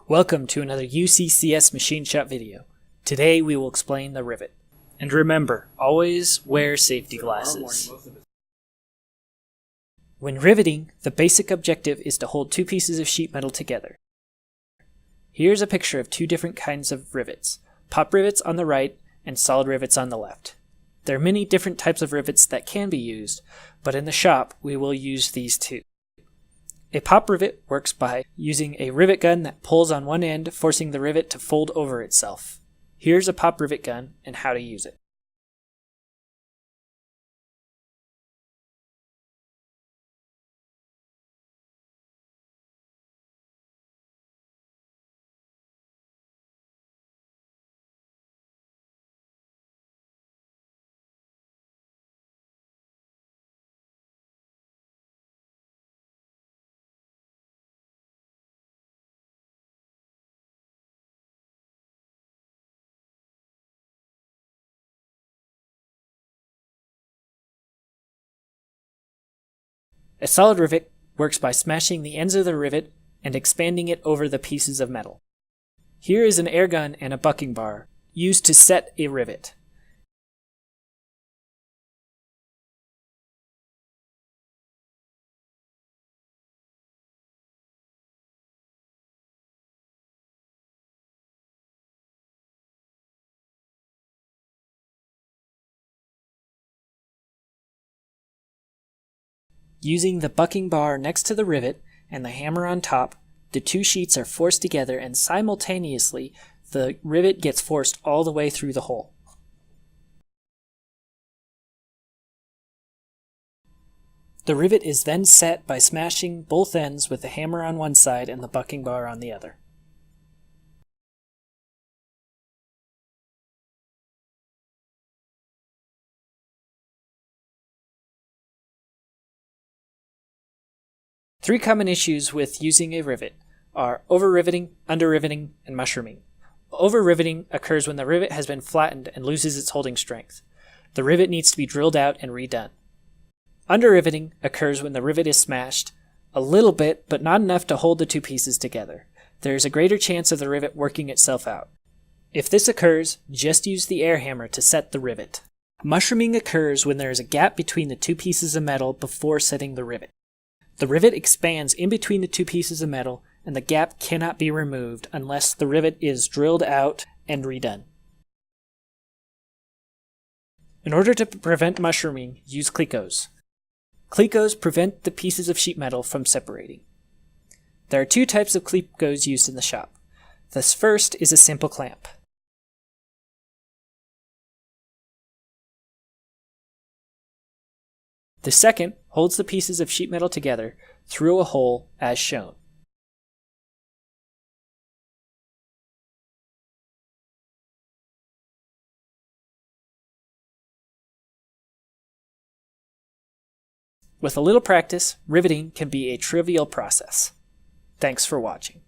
Welcome to another UCCS machine shop video. Today we will explain the rivet. And remember, always wear safety glasses. When riveting, the basic objective is to hold two pieces of sheet metal together. Here's a picture of two different kinds of rivets, pop rivets on the right and solid rivets on the left. There are many different types of rivets that can be used, but in the shop we will use these two. A pop rivet works by using a rivet gun that pulls on one end, forcing the rivet to fold over itself. Here's a pop rivet gun and how to use it. A solid rivet works by smashing the ends of the rivet and expanding it over the pieces of metal. Here is an air gun and a bucking bar used to set a rivet. Using the bucking bar next to the rivet and the hammer on top, the two sheets are forced together and simultaneously the rivet gets forced all the way through the hole. The rivet is then set by smashing both ends with the hammer on one side and the bucking bar on the other. Three common issues with using a rivet are over-riveting, under-riveting, and mushrooming. Over-riveting occurs when the rivet has been flattened and loses its holding strength. The rivet needs to be drilled out and redone. Under-riveting occurs when the rivet is smashed a little bit, but not enough to hold the two pieces together. There is a greater chance of the rivet working itself out. If this occurs, just use the air hammer to set the rivet. Mushrooming occurs when there is a gap between the two pieces of metal before setting the rivet. The rivet expands in between the two pieces of metal, and the gap cannot be removed unless the rivet is drilled out and redone. In order to prevent mushrooming, use clecos. Clecos prevent the pieces of sheet metal from separating. There are two types of clecos used in the shop. This first is a simple clamp. The second holds the pieces of sheet metal together through a hole as shown. With a little practice, riveting can be a trivial process. Thanks for watching.